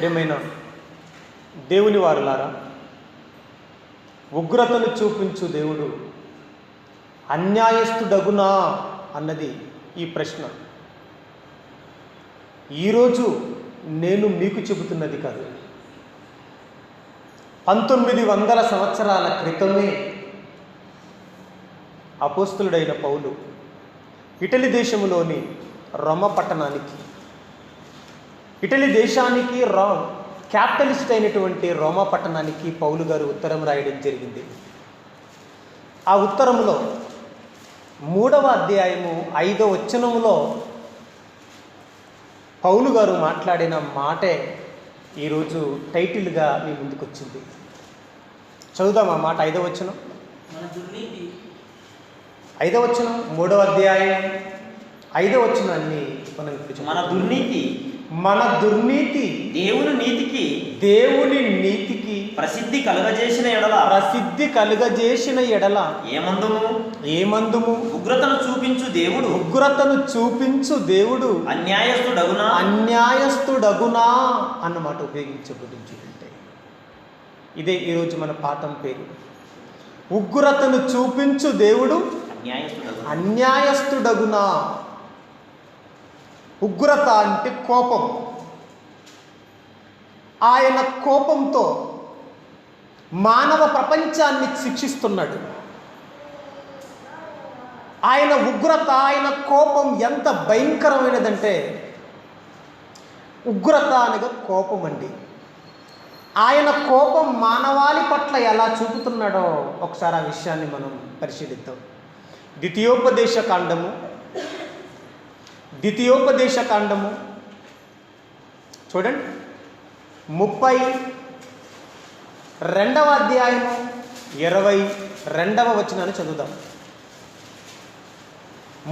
ప్రియమైన దేవుని వారులారా, ఉగ్రతను చూపించు దేవుడు అన్యాయస్తుడగునా అన్నది ఈ ప్రశ్న. ఈరోజు నేను మీకు చెబుతున్నది కాదు. 1900 సంవత్సరాల క్రితమే అపోస్తలుడైన పౌలు ఇటలీ దేశంలోని రోమ పట్టణానికి, ఇటలీ దేశానికి క్యాపిటలిస్ట్ అయినటువంటి రోమా పట్టణానికి పౌలు గారు ఉత్తరం రాయడం జరిగింది. ఆ ఉత్తరంలో 3వ అధ్యాయము 5వ వచనంలో పౌలు గారు మాట్లాడిన మాటే ఈరోజు టైటిల్గా మీ ముందుకు వచ్చింది. చదువుదాం ఆ మాట. 5వ వచనం, 5వ వచనం 3వ అధ్యాయం 5వ వచనాన్ని మనం మన దుర్నీతి దేవుని నీతికి ప్రసిద్ధి కలుగజేసిన ఎడల ఏమందుము ఉగ్రతను చూపించు దేవుడు అన్యాయస్తుడగునా అన్నమాట ఉపయోగించబడింది. ఇదే ఈరోజు మన పాఠం పేరు. ఉగ్రతను చూపించు దేవుడు అన్యాయస్తుడగునా. ఉగ్రత అంటే కోపం. ఆయన కోపంతో మానవ ప్రపంచాన్ని శిక్షిస్తున్నాడు. ఆయన ఉగ్రత, ఆయన కోపం ఎంత భయంకరమైనదంటే, ఉగ్రత అనగా కోపం అండి. ఆయన కోపం మానవాళి పట్ల ఎలా చూపుతున్నాడో ఒకసారి ఆ విషయాన్ని మనం పరిశీలిద్దాం. ద్వితీయోపదేశ కాండము చూడండి, 32వ అధ్యాయము 22వ వచనాన్ని చదువుదాం.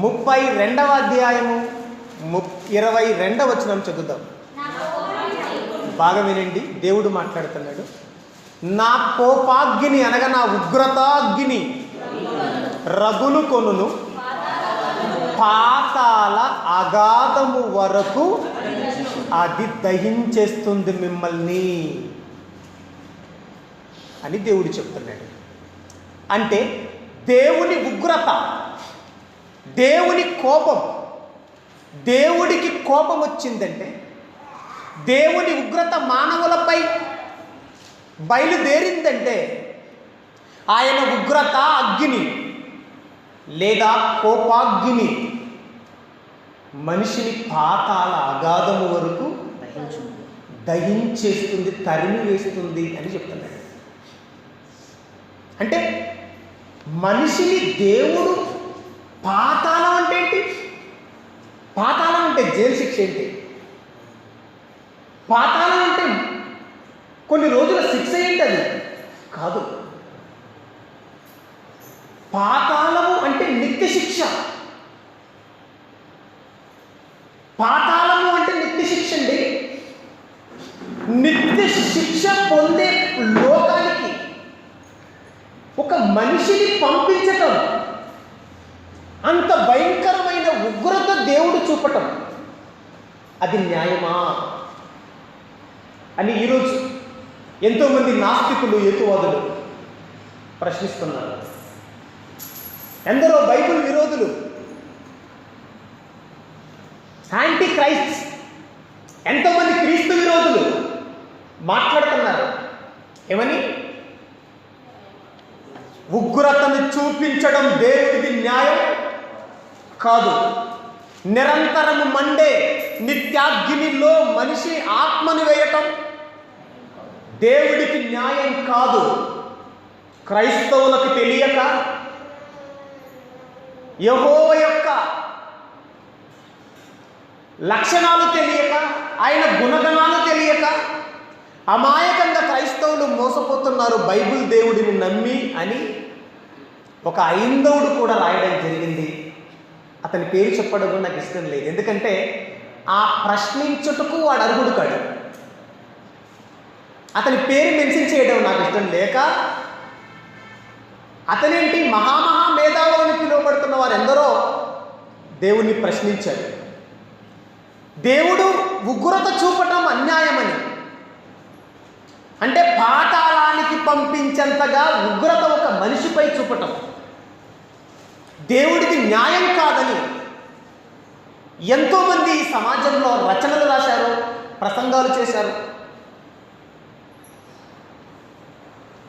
32వ అధ్యాయము 22వ వచనం చదువుదాం. బాగా వినండి, దేవుడు మాట్లాడుతున్నాడు. నా కోపాగ్ని అనగా నా ఉగ్రతాగ్ని రగులు కొనును, పాతాళ అగాధము వరకు అది దహించేస్తుంది మిమ్మల్ని అని దేవుడు చెప్తున్నాడు. అంటే దేవుని ఉగ్రత, దేవుని కోపం, దేవుడికి కోపం వచ్చిందంటే, దేవుని ఉగ్రత మానవులపై బయలుదేరిందంటే, ఆయన ఉగ్రత అగ్ని లేదా కోపాగ్ని మనిషిని పాతాళ అగాధము వరకు దహించేస్తుంది, తరిమి వేస్తుంది అని చెప్తున్నాడు. అంటే మనిషిని దేవుడు పాతాళం అంటే ఏంటి? పాతాళం అంటే జైలు శిక్ష ఏంటి? పాతాళం అంటే కొన్ని రోజుల శిక్ష ఏంటి? అది కాదు. పాతాళము అంటే నిత్య శిక్ష. పాతాళము అంటే నిత్య శిక్ష అండి. నిత్య శిక్ష పొందే లోకానికి ఒక మనిషిని పంపించటం, అంత భయంకరమైన ఉగ్రత దేవుడు చూపటం, అది న్యాయమా అని ఈరోజు ఎంతోమంది నాస్తికులు, హేతువాదులు ప్రశ్నిస్తున్నారు. ఎందరో బైబిల్ విరోధులు, యాంటీ క్రైస్ట్, ఎంతోమంది క్రీస్తు విరోధులు మాట్లాడుతున్నారు. ఏమని? ఉగ్రతను చూపించడం దేవుడిది న్యాయం కాదు. నిరంతరము మండే నిత్యాగ్నిలో మనిషి ఆత్మను వేయటం దేవుడికి న్యాయం కాదు. క్రైస్తవులకు తెలియక, యెహోవా యొక్క లక్షణాలు తెలియక, ఆయన గుణగణాలు తెలియక అమాయకంగా క్రైస్తవులు మోసపోతున్నారు బైబిల్ దేవుడిని నమ్మి అని ఒక ఐందవుడు కూడా రాయడం జరిగింది. అతని పేరు చెప్పడం కూడా నాకు ఇష్టం లేదు. ఎందుకంటే ఆ ప్రశ్నించుటకు వాడు అర్హుడు కాడు. అతని పేరు మెన్షన్ చేయడం నాకు ఇష్టం లేక, అతనేంటి మహామహా మేధావులని పిలువబడుతున్న వారు ఎందరో దేవుణ్ణి ప్రశ్నించారు. దేవుడు ఉగ్రత చూపటం అన్యాయమని, పంపించేంతగా ఉగ్రత ఒక మనిషిపై చూపటం దేవుడికి న్యాయం కాదని ఎంతోమంది ఈ సమాజంలో రచనలు రాశారు, ప్రసంగాలు చేశారు.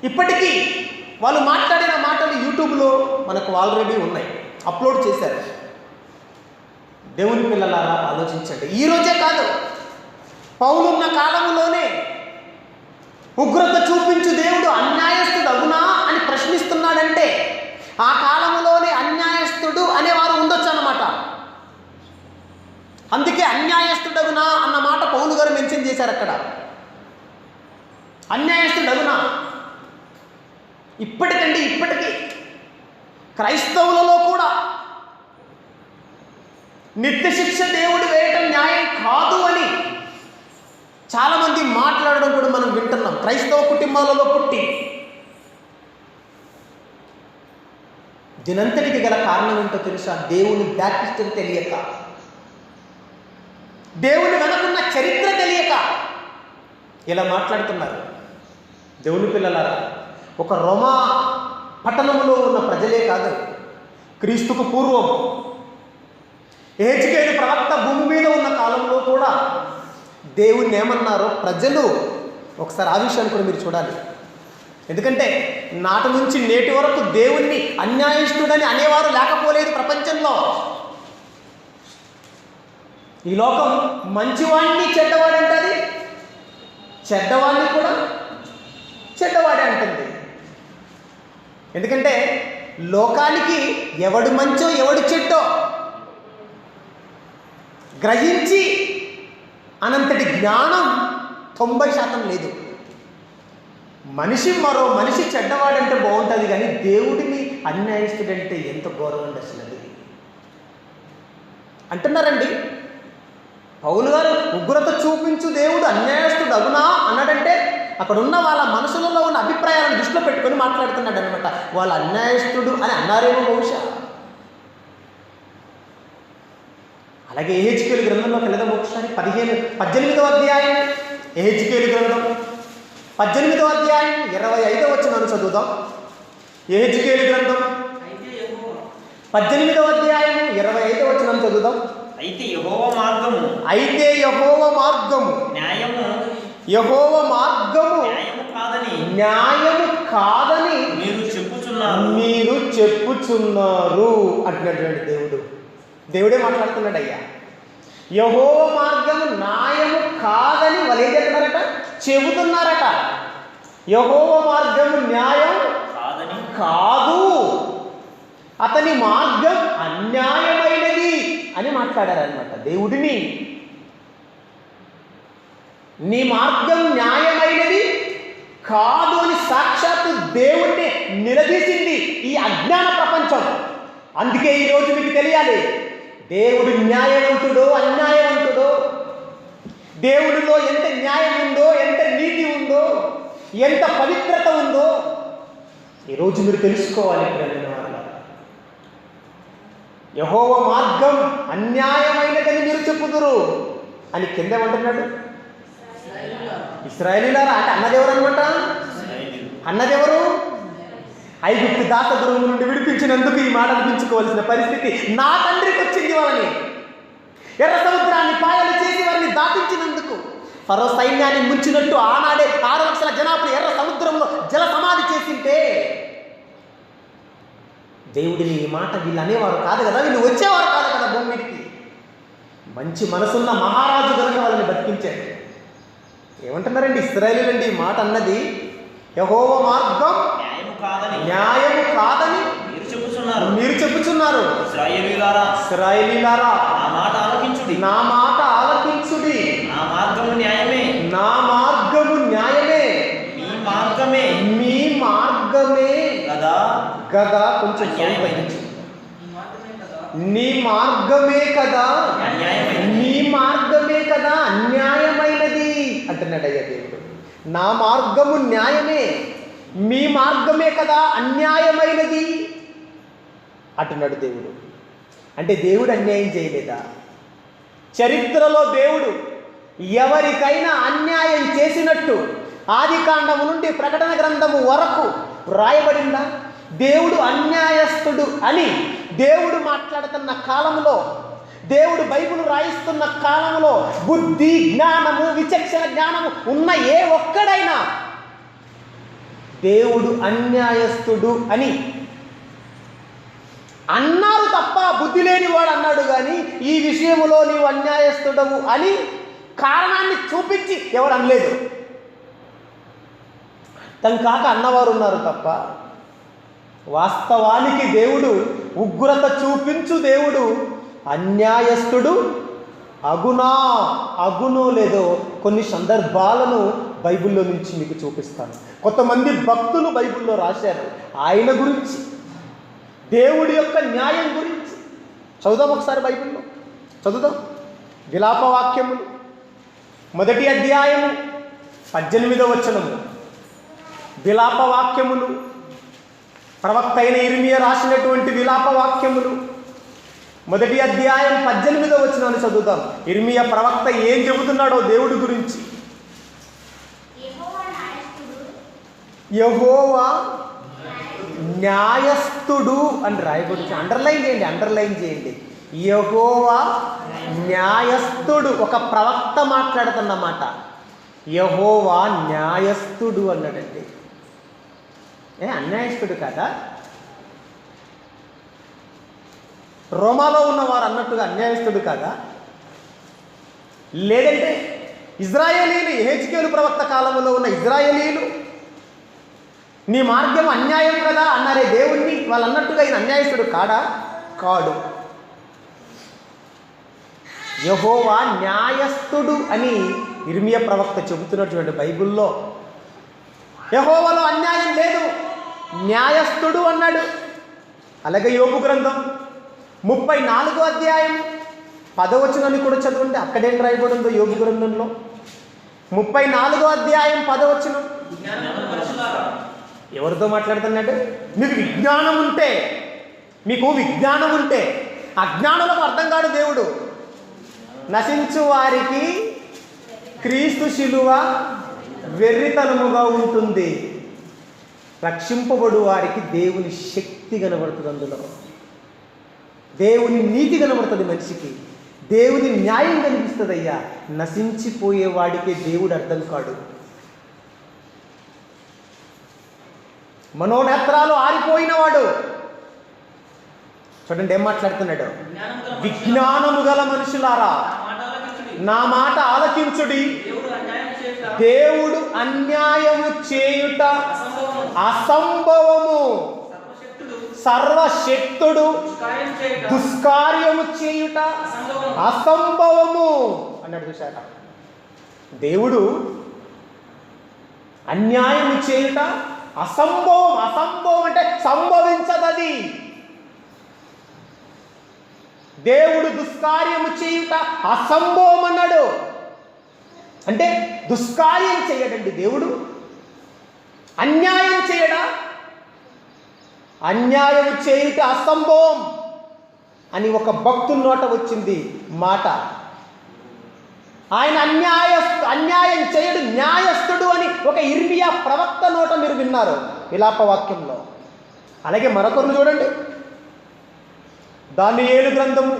ఇప్పటికీ వాళ్ళు మాట్లాడిన మాటలు యూట్యూబ్లో మనకు ఆల్రెడీ ఉన్నాయి, అప్లోడ్ చేశారు. దేవుని పిల్లలారా ఆలోచించండి. ఈరోజే కాదు, పౌలున్న కాలంలోనే ఉగ్రత చూపించు దేవుడు అన్యాయస్తుడు అవునా అని ప్రశ్నిస్తున్నాడంటే ఆ కాలంలోనే అన్యాయస్తుడు అనేవారు ఉండొచ్చు అన్నమాట. అందుకే అన్యాయస్తుడగునా అన్న మాట పౌలు గారు మెన్షన్ చేశారు అక్కడ. అన్యాయస్తుడగునా ఇప్పటికీ క్రైస్తవులలో కూడా నిత్య శిక్ష దేవుడు వేయటం న్యాయం కాదు అని చాలామంది మాట్లాడడం కూడా మనం వింటున్నాం. క్రైస్తవ కుటుంబాలలో పుట్టి దీనంతటికి గల కారణం ఏంటో తెలుసా? దేవుని బ్యాప్టిస్టులు తెలియక, దేవుని వెనకున్న చరిత్ర తెలియక ఇలా మాట్లాడుతున్నారు. దేవుని పిల్లలారా, ఒక రోమా పట్టణంలో ఉన్న ప్రజలే కాదు, క్రీస్తుకు పూర్వం యెహెజ్కేలు ప్రవక్త భూమి మీద ఉన్న కాలంలో కూడా దేవుణ్ణి ఏమన్నారో ప్రజలు ఒకసారి ఆ విషయాన్ని కూడా మీరు చూడాలి. ఎందుకంటే నాటి నుంచి నేటి వరకు దేవుణ్ణి అన్యాయస్తుడని అనేవారు లేకపోలేదు ప్రపంచంలో. ఈ లోకం మంచివాడిని చెడ్డవాడు అంటది, చెడ్డవాడిని కూడా చెడ్డవాడే అంటుంది. ఎందుకంటే లోకానికి ఎవడు మంచో ఎవడు చెడ్డో గ్రహించి అనంతటి జ్ఞానం 90% లేదు. మరో మనిషి చెడ్డవాడంటే బాగుంటుంది, కానీ దేవుడిని అన్యాయస్తుడంటే ఎంత గౌరవం అసలు అది అంటున్నారండి. పౌలు గారు ఉగ్రత చూపించు దేవుడు అన్యాయస్తుడు అగునా అన్నాడంటే అక్కడ ఉన్న వాళ్ళ మనసులలో ఉన్న అభిప్రాయాలను దృష్టిలో పెట్టుకొని మాట్లాడుతున్నాడు అనమాట. వాళ్ళ అన్యాయస్తుడు అని అన్నారేమో బహుశా. అలాగే యెహెజ్కేలు గ్రంథంలోకి వెళదాం ఒకసారి. 18వ అధ్యాయం యెహెజ్కేలు గ్రంథం 18వ అధ్యాయం 25వ వచనాన్ని చదువుదాం. యెహెజ్కేలు గ్రంథం 18వ అధ్యాయం 25వ వచనాన్ని చదువుదాం. అయితే యెహోవా మార్గము న్యాయము కాదని మీరు చెప్పుచున్నారు అంటున్నటువంటి దేవుడే మాట్లాడుతున్నాడు. అయ్యా, యెహోవా మార్గము న్యాయము కాదని వాళ్ళు ఏం చెప్తున్నారట? చెబుతున్నారట. యెహోవా మార్గము న్యాయం కాదు, అతని మార్గం అన్యాయమైనది అని మాట్లాడారనమాట. దేవుడిని నీ మార్గం న్యాయమైనది కాదు అని సాక్షాత్తు దేవుడిని నిలదీసింది ఈ అజ్ఞాన ప్రపంచం. అందుకే ఈరోజు మీకు తెలియాలి, దేవుడు న్యాయవంతుడో అన్యాయవంతుడో, దేవుడిలో ఎంత న్యాయం ఉందో, ఎంత నీతి ఉందో, ఎంత పవిత్రత ఉందో ఈరోజు మీరు తెలుసుకోవాలి. యెహోవా మార్గం అన్యాయమైనదని మీరు చెప్పుదురు అని కింద ఏమంటున్నాడు? ఇశ్రాయేలీయులారా అంటే అన్నదెవరు అనమాట? అన్నదెవరు? ఐగుప్తు దాసగృహం నుండి విడిపించినందుకు ఈ మాట అనిపించుకోవాల్సిన పరిస్థితి నా తండ్రికి వచ్చింది. వాళ్ళని ఎర్ర సముద్రాన్ని పాయలు చేసి వారిని దాటించినందుకు, ఫరో సైన్యాన్ని ముంచినట్టు ఆనాడే 6 లక్షల జనాభా ఎర్ర సముద్రంలో జల సమాధి చేసింటే దేవుడిని ఈ మాట వీళ్ళు అనేవారు కాదు కదా, వీళ్ళు వచ్చేవారు కాదు కదా భూమి మీదకి. మంచి మనసున్న మహారాజు కనుక వాళ్ళని బతికించారు. ఏమంటున్నారండి ఇశ్రాయేలీయులండి ఈ మాట అన్నది? యెహోవా మార్గం న్యాయము కాదని మీరు చెప్పుచున్నారు. ఇశ్రాయేలీయులారా నా మాట ఆలకించుడి. నా మార్గము న్యాయమే మీ మార్గమే కదా కొంచెం నీ మార్గమే కదా అన్యాయమైనది అంటున్నాడు అయ్యా దేవుడు. నా మార్గము న్యాయమే, మీ మార్గమే కదా అన్యాయమైనది అంటున్నాడు దేవుడు. అంటే దేవుడు అన్యాయం చేయలేదా? చరిత్రలో దేవుడు ఎవరికైనా అన్యాయం చేసినట్టు ఆదికాండము నుండి ప్రకటన గ్రంథము వరకు రాయబడిందా? దేవుడు అన్యాయస్తుడు అని దేవుడు మాట్లాడుతున్న కాలంలో, దేవుడు బైబిల్ రాయిస్తున్న కాలంలో బుద్ధి, జ్ఞానము, విచక్షణ జ్ఞానము ఉన్న ఏ ఒక్కడైనా దేవుడు అన్యాయస్తుడు అని అన్నారు తప్ప బుద్ధి లేనివాడు అన్నాడు. కానీ ఈ విషయంలో నీవు అన్యాయస్తుడవు అని కారణాన్ని చూపించి ఎవరు అనలేదు. తను కాక అన్నవారు ఉన్నారు తప్ప వాస్తవానికి దేవుడు ఉగ్రత చూపించు దేవుడు అన్యాయస్తుడు అగునో లేదో కొన్ని సందర్భాలను బైబిల్లో నుంచి మీకు చూపిస్తాను. కొంతమంది భక్తులు బైబిల్లో రాశారు ఆయన గురించి, దేవుడి యొక్క న్యాయం గురించి. చదువుదాం ఒకసారి, బైబిల్లో చదువుదాం. విలాపవాక్యములు 1వ అధ్యాయము 18వ వచనము. విలాపవాక్యములు, ప్రవక్త అయిన ఇర్మియా రాసినటువంటి విలాపవాక్యములు 1వ అధ్యాయం 18వ వచనాన్ని చదువుతాం. ఇర్మియా ప్రవక్త ఏం చెబుతున్నాడో దేవుడి గురించి. యెహోవా న్యాయస్థుడు అని రాయబడి, అండర్లైన్ చేయండి. యెహోవా న్యాయస్థుడు. ఒక ప్రవక్త మాట్లాడుతున్నమాట. యెహోవా న్యాయస్థుడు అన్నాడండి. అన్యాయస్థుడు కదా? రోమాలో ఉన్నవారు అన్నట్టుగా అన్యాయస్థుడు కదా? లేదంటే ఇజ్రాయేలీలు, యెహెజ్కేలు ప్రవక్త కాలంలో ఉన్న ఇజ్రాయేలీలు నీ మార్గం అన్యాయం కదా అన్నారే దేవుణ్ణి, వాళ్ళు అన్నట్టుగా ఈయన అన్యాయస్తుడు కాడా? కాడు. యెహోవా న్యాయస్థుడు అని ఇర్మియా ప్రవక్త చెబుతున్నటువంటి బైబిల్లో యెహోవాలో అన్యాయం లేదు, న్యాయస్థుడు అన్నాడు. అలాగే యోబు గ్రంథం 34వ అధ్యాయం 10వ వచనాన్ని కూడా చదవండి. అక్కడేం రాయబడి ఉందో యోబు గ్రంథంలో 34వ అధ్యాయం 10వ వచనం. ఎవరితో మాట్లాడుతున్నాడు? మీకు విజ్ఞానం ఉంటే అజ్ఞానులకు అర్థం కాడు దేవుడు. నశించు వారికి క్రీస్తు శిలువ వెర్రితనముగా ఉంటుంది, రక్షింపబడు వారికి దేవుని శక్తి కనబడుతుంది. అందులో దేవుని నీతి కనబడుతుంది, మనిషికి దేవుని న్యాయం కనిపిస్తుంది. అయ్యా, నశించిపోయే వాడికే దేవుడు అర్థం కాడు. మనోనేత్రాలు ఆరిపోయినవాడు. చూడండి ఏం మాట్లాడుతున్నాడు. విజ్ఞానము గల మనుషులారా నా మాట ఆలకించుడి. దేవుడు అన్యాయము చేయుట అసంభవము, సర్వశక్తుడు దుష్కార్యము చేయుట అసంభవము అన్నాడు. చూశారా? దేవుడు అన్యాయము చేయుట అసంభవం. అసంభవం అంటే సంభవించదది. దేవుడు దుష్కార్యము చేయుట అసంభవం అన్నాడు. అంటే దుష్కార్యం చేయడండి దేవుడు. అన్యాయం చేయడా? అన్యాయం చేయుట అసంభవం అని ఒక భక్తుని నోట వచ్చింది మాట. ఆయన అన్యాయం చేయడు, న్యాయస్థుడు అని ఒక ఇర్మియా ప్రవక్త నోట మీరు విన్నారు విలాపవాక్యంలో. అలాగే మరొకరు చూడండి. దానియేలు గ్రంథము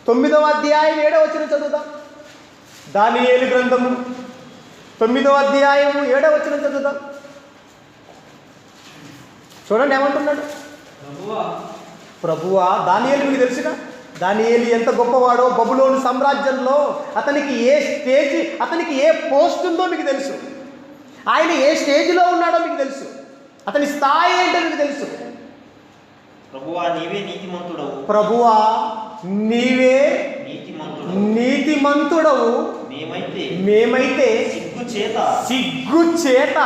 9వ అధ్యాయం 7వ వచనం చదువుదాం. దానియేలు గ్రంథము 9వ అధ్యాయము 7వ వచనం చదువుదాం. చూడండి ఏమంటున్నాడు. ప్రభువా, దానియేలు మీకు తెలుసుగా, దానియేలు ఎంత గొప్పవాడో. బబులోను సామ్రాజ్యంలో అతనికి ఏ స్టేజ్, అతనికి ఏ పోస్ట్ ఉందో మీకు తెలుసు. ఆయన ఏ స్టేజ్లో ఉన్నాడో మీకు తెలుసు. అతని స్థాయి ఏంటో మీకు తెలుసు. ప్రభువా నీవే నీతిమంతుడవు. ప్రభువా నీవే నీతిమంతుడవు. మేమైతే సిగ్గు చేత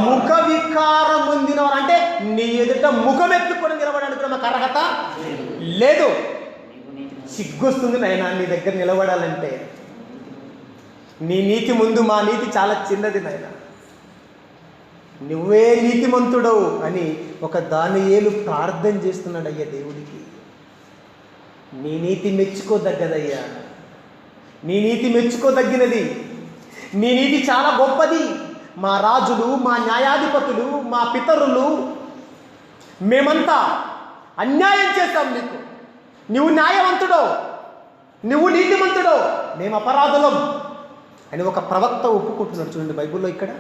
ముఖ వికారం పొందినవారు. అంటే నీ ఎదుట ముఖం ఎత్తుకొని నిలబడడానికి మాకు అర్హత లేదు. సిగ్గొస్తుంది నాయనా నీ దగ్గర నిలబడాలంటే. నీ నీతి ముందు మా నీతి చాలా చిన్నది నాయనా, నువ్వే నీతిమంతుడవు అని ఒక దానియేలు ప్రార్థన చేస్తున్నాడు. అయ్యా దేవుడికి నీ నీతి మెచ్చుకోదగ్గదయ్యా, నీ నీతి మెచ్చుకోదగినది. నీ నీతి చాలా గొప్పది. మా రాజులు, మా న్యాయాధిపతులు, మా పితరులు మేమంతా అన్యాయం చేశాం నీకు. నువ్వు న్యాయవంతుడో, నువ్వు నీతిమంతుడో, మేము అపరాధులం అని ఒక ప్రవక్త ఒప్పుకుంటున్నాడు. చూడండి బైబిల్లో ఇక్కడ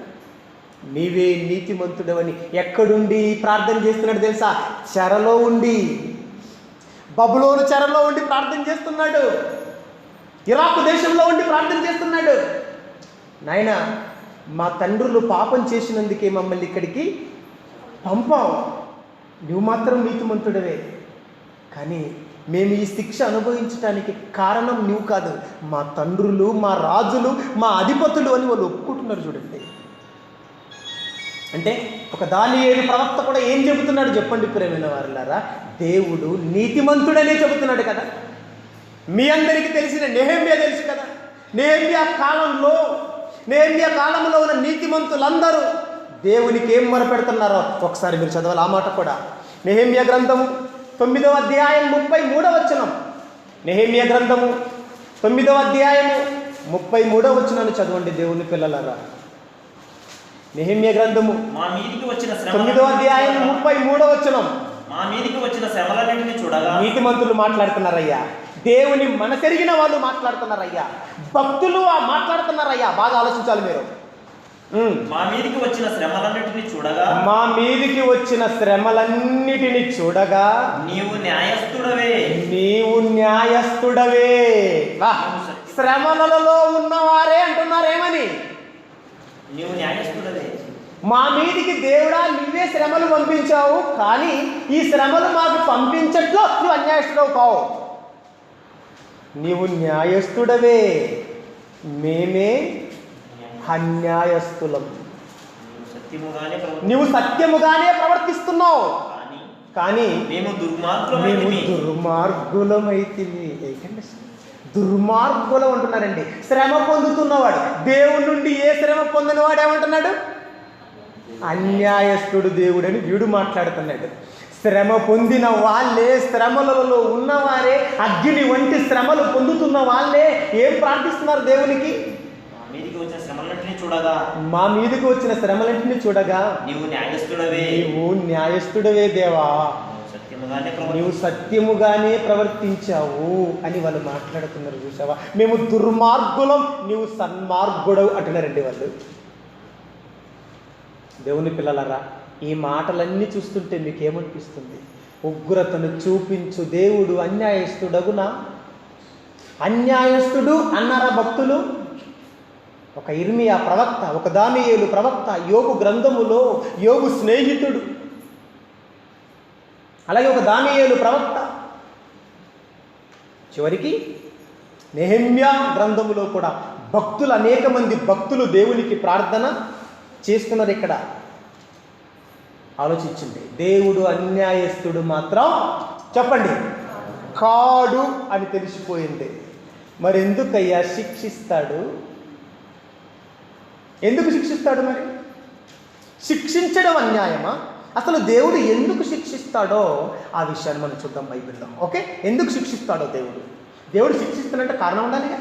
నీవే నీతిమంతుడవని ఎక్కడుండి ప్రార్థన చేస్తున్నాడు తెలుసా? చెరలో ఉండి, బబులోను చెరలో ఉండి ప్రార్థన చేస్తున్నాడు. ఇరాకు దేశంలో ఉండి ప్రార్థన చేస్తున్నాడు. నాయన, మా తండ్రులు పాపం చేసినందుకే మమ్మల్ని ఇక్కడికి పంపావు. నువ్వు మాత్రం నీతిమంతుడవే, కానీ మేము ఈ శిక్ష అనుభవించడానికి కారణం నువ్వు కాదు, మా తండ్రులు, మా రాజులు, మా అధిపతులు అని వాళ్ళు ఒప్పుకుంటున్నారు. చూడండి, అంటే ఒక దానియేలు ప్రవక్త కూడా ఏం చెబుతున్నాడు చెప్పండి ప్రేమైన వారులారా? దేవుడు నీతిమంతుడనే చెబుతున్నాడు కదా. మీ అందరికీ తెలిసిన నెహెమ్యా తెలుసు కదా. నెహెమ్యా కాలంలో ఉన్న నీతిమంతులందరూ దేవునికి ఏం మొరపెడుతున్నారో ఒకసారి మీరు చదవాలి ఆ మాట కూడా. నెహెమ్యా గ్రంథము 9వ అధ్యాయం 33వ వచనం. నెహెమ్యా గ్రంథము 9వ అధ్యాయము 33వ వచనాన్ని చదవండి దేవుని పిల్లలారా. నెహెమ్యా గ్రంథము మా మీదికి వచ్చిన 9వ అధ్యాయం 33వ వచనం. మా మీదికి వచ్చిన శ్రమలన్నింటినీ చూడగా, నీతిమంతులు మాట్లాడుతున్నారయ్యా, దేవుని మనసెరిగిన వాళ్ళు మాట్లాడుతున్నారయ్యా, భక్తులు మాట్లాడుతున్నారయ్యా. బాగా ఆలోచించాలి మీరు. మా మీదికి వచ్చిన శ్రమలన్నింటినీ చూడగా, మా మీదికి వచ్చిన శ్రమలన్నిటిని చూడగా నీవు న్యాయస్థుడవే, నీవు న్యాయస్థుడవే. శ్రమలలో ఉన్నవారే అంటున్నారేమని? నీవు న్యాయస్థుడవే. మా మీదికి దేవుడా నువ్వే శ్రమలు పంపించావు, కానీ ఈ శ్రమలు మాకు పంపించట్లో నువ్వు అన్యాయస్తుడవు కావు. నీవు న్యాయస్థుడవే, మేమే అన్యాయస్తులం. నువ్వు సత్యముగానే ప్రవర్తిస్తున్నావు, కానీ మేము దుర్మార్గులమైతివి. దుర్మార్గులం అంటున్నారండి. శ్రమ పొందుతున్నవాడు, దేవుడి నుండి ఏ శ్రమ పొందినవాడు ఏమంటున్నాడు? అన్యాయస్తుడు దేవుడని వీడు మాట్లాడుతున్నాడు. శ్రమ పొందిన వాళ్ళే, శ్రమలలో ఉన్నవారే, అగ్ని వంటి శ్రమలు పొందుతున్న వాళ్ళే ఏం ప్రార్థిస్తున్నారు దేవునికి? మా మీదకి వచ్చిన శ్రమలన్నింటినీ చూడగా నీవు న్యాయస్థుడవే దేవా, నీవు సత్యముగానే ప్రవర్తించావు అని వాళ్ళు మాట్లాడుతున్నారు. చూసావా? మేము దుర్మార్గులం, నీవు సన్మార్గుడవు అంటున్నారండి వాళ్ళు. దేవుని పిల్లలారా, ఈ మాటలన్నీ చూస్తుంటే మీకేమనిపిస్తుంది? ఉగ్రతను చూపించు దేవుడు అన్యాయస్తుడగునా? అన్యాయస్తుడు అన్నారా భక్తులు? ఒక ఇర్మియా ప్రవక్త, ఒక దానియేలు ప్రవక్త, యోబు గ్రంథములో యోబు స్నేహితుడు, అలాగే ఒక దానియేలు ప్రవక్త, చివరికి నెహెమ్యా గ్రంథములో కూడా భక్తులు, అనేక మంది భక్తులు దేవునికి ప్రార్థన చేస్తున్నారు. ఇక్కడ ఆలోచించండి, దేవుడు అన్యాయస్తుడు మాత్రం చెప్పండి కాడు అని తెలిసిపోయింది. మరి ఎందుకయ్యా శిక్షిస్తాడు? ఎందుకు శిక్షిస్తాడు? మరి శిక్షించడం అన్యాయమా? అసలు దేవుడు ఎందుకు శిక్షిస్తాడో ఆ విషయాన్ని మనం చూద్దాం బైబిల్లో. ఓకే, ఎందుకు శిక్షిస్తాడో దేవుడు శిక్షిస్తున్నట్టు కారణం ఉండాలిగా.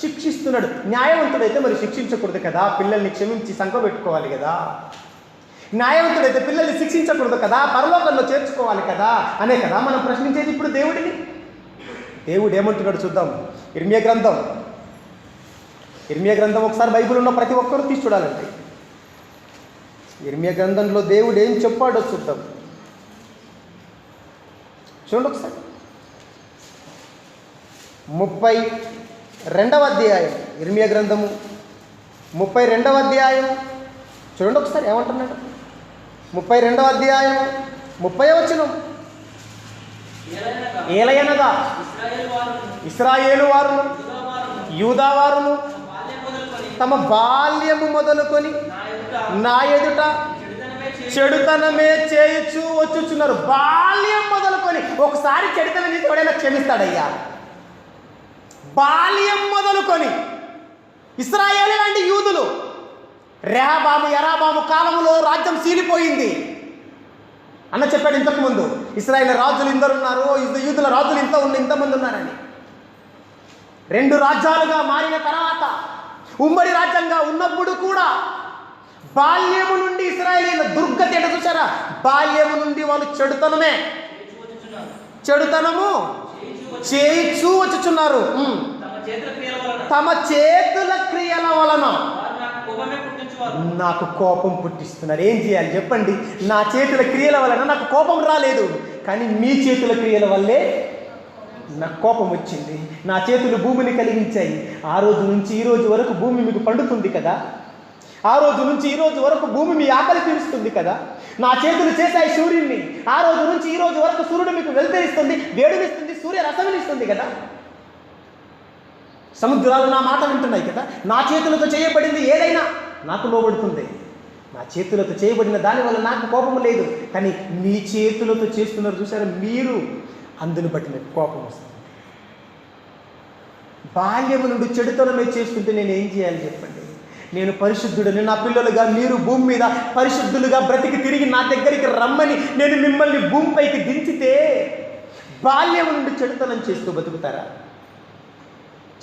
శిక్షిస్తున్నాడు. న్యాయవంతుడైతే మరి శిక్షించకూడదు కదా, పిల్లల్ని క్షమించి సంఖ పెట్టుకోవాలి కదా. న్యాయవంతుడైతే పిల్లల్ని శిక్షించకూడదు కదా, పరలోకంలో చేర్చుకోవాలి కదా అనే కదా మనం ప్రశ్నించేది ఇప్పుడు దేవుడిని. దేవుడు ఏమంటున్నాడు చూద్దాం. ఇర్మియా గ్రంథం ఒకసారి బైబిల్ ఉన్న ప్రతి ఒక్కరూ తీసి చూడాలంటే ఇర్మియా గ్రంథంలో దేవుడు ఏం చెప్పాడో చూద్దాం. చూడండి ఒకసారి. 32వ అధ్యాయం, ఇర్మియా గ్రంథము 32వ అధ్యాయం చూడండి ఒకసారి ఏమంటున్నాడు. 32వ అధ్యాయం 30వ వచనం. ఏలయనగా ఇశ్రాయేలు వారును యూదా వారును తమ బాల్యము మొదలుకొని నా ఎదుట చెడుతనమే చేయొచ్చు వచ్చుచున్నారు. బాల్యం మొదలుకొని ఒకసారి చెడుతనం చేసి ఎవడైనా క్షమిస్తాడయ్యా? బాల్యం మొదలుకొని ఇశ్రాయేలు లాంటి యూదులు, రెహబాము యరాబాము కాలంలో రాజ్యం సీలిపోయింది అన్న చెప్పాడు ఇంతకుముందు. ఇశ్రాయేలు రాజులు ఇందరు ఉన్నారు, యూదుల రాజులు ఇంతమంది ఉన్నారని. 2 రాజ్యాలుగా మారిన తర్వాత ఉమ్మడి రాజ్యంగా ఉన్నప్పుడు కూడా బాల్యము నుండి ఇశ్రాయేలీయుల దుర్గతి ఎట చూసారా? బాల్యము నుండి వాళ్ళు చెడుతనము చేయిచూ వచ్చుచున్నారు. తమ చేతుల క్రియల వలన నాకు కోపం పుట్టిస్తున్నారు. ఏం చేయాలి చెప్పండి? నా చేతుల క్రియల వలన నాకు కోపం రాలేదు, కానీ మీ చేతుల క్రియల వల్లే నాకు కోపం వచ్చింది. నా చేతులు భూమిని కలిగించాయి. ఆ రోజు నుంచి ఈ రోజు వరకు భూమి మీకు పండుతుంది కదా. ఆ రోజు నుంచి ఈ రోజు వరకు భూమి మీ ఆకలి తీరుస్తుంది కదా. నా చేతులు చేశాయి సూర్యుడిని. ఆ రోజు నుంచి ఈ రోజు వరకు సూర్యుడు మీకు వెలుతురిస్తుంది, వేడినిస్తుంది, సూర్య రసమినిస్తుంది కదా. సముద్రాలు నా మాట వింటున్నాయి కదా. నా చేతులతో చేయబడింది ఏదైనా నాకు లోబడుతుంది. నా చేతులతో చేయబడిన దానివల్ల నాకు కోపం లేదు, కానీ మీ చేతులతో చేస్తున్నారు చూసారా, మీరు అందును బట్టి నాకు కోపం వస్తుంది. బాల్యము నుండి చెడుతనమే చేస్తుంటే నేను ఏం చేయాలి చెప్పండి? నేను పరిశుద్ధుడని, నా పిల్లలుగా మీరు భూమి మీద పరిశుద్ధులుగా బ్రతికి తిరిగి నా దగ్గరికి రమ్మని నేను మిమ్మల్ని భూమిపైకి దించితే బాల్యము నుండి చెడుతనం చేస్తూ బతుకుతారా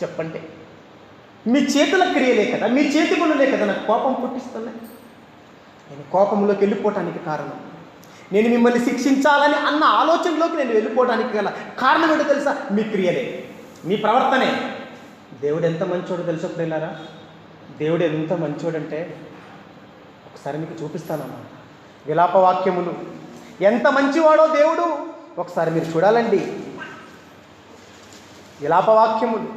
చెప్పండి? మీ చేతుల క్రియలే కదా, మీ చేతి పనులే కదా నాకు కోపం పుట్టిస్తున్నాయి. నేను కోపంలోకి వెళ్ళిపోవటానికి కారణం, నేను మిమ్మల్ని శిక్షించాలని అన్న ఆలోచనలోకి నేను వెళ్ళిపోవడానికి గల కారణం ఏంటో తెలుసా? మీ క్రియలే, మీ ప్రవర్తనే. దేవుడు ఎంత మంచోడో తెలుసప్పుడు వెళ్ళారా? దేవుడు ఎంత మంచోడంటే ఒకసారి మీకు చూపిస్తానన్నమాట. విలాపవాక్యములు ఎంత మంచివాడో దేవుడు ఒకసారి మీరు చూడాలండి. విలాపవాక్యములు,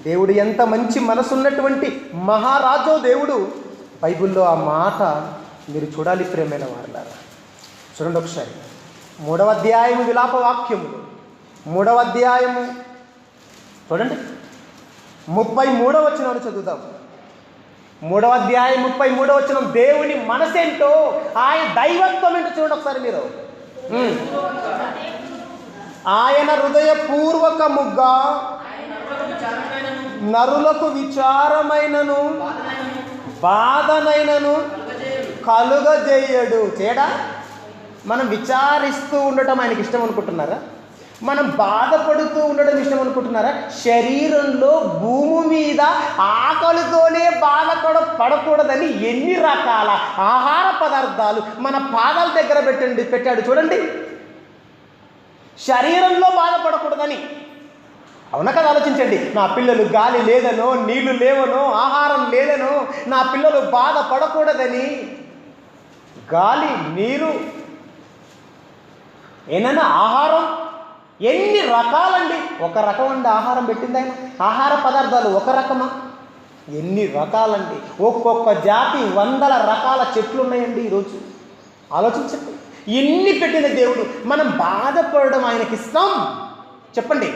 దేవుడు ఎంత మంచి మనసున్నటువంటి మహారాజో దేవుడు. బైబిల్లో ఆ మాట మీరు చూడాలి ప్రియమైన వారులారా. చూడండి ఒకసారి 3వ అధ్యాయము విలాపవాక్యములు 3వ అధ్యాయము చూడండి 33వ వచనాన్ని చదువుదాం. 3వ అధ్యాయం 33వ వచనం. దేవుని మనసేంటో, ఆయన దైవత్వం ఏంటో చూడండి ఒకసారి మీరు. ఆయన హృదయపూర్వకముగా నరులకు విచారమైనను బాధనైనను కలుగజేయడు. చేయడా? మనం విచారిస్తూ ఉండటం ఆయనకి ఇష్టం అనుకుంటున్నారా? మనం బాధపడుతూ ఉండడం ఇష్టం అనుకుంటున్నారా? శరీరంలో భూమి మీద ఆకలితోనే పడకూడదని ఎన్ని రకాల ఆహార పదార్థాలు మన పాదాల దగ్గర పెట్టాడు చూడండి. శరీరంలో బాధపడకూడదని. అవునా కదా? ఆలోచించండి. నా పిల్లలు గాలి లేదనో, నీళ్లు లేవనో, ఆహారం లేదనో, నా పిల్లలు బాధపడకూడదని గాలి, నీరు, ఏమైనా ఆహారం, ఎన్ని రకాలండి. ఒక రకం అండి ఆహారం పెట్టింది ఆయన. ఆహార పదార్థాలు ఒక రకమా? ఎన్ని రకాలండి. ఒక్కొక్క జాతి 100 రకాల చెట్లు ఉన్నాయండి ఈరోజు. ఆలోచించండి. ఎన్ని పెట్టిన దేవుడు. మనం బాధపడడం ఆయనకి ఇష్టం చెప్పండి?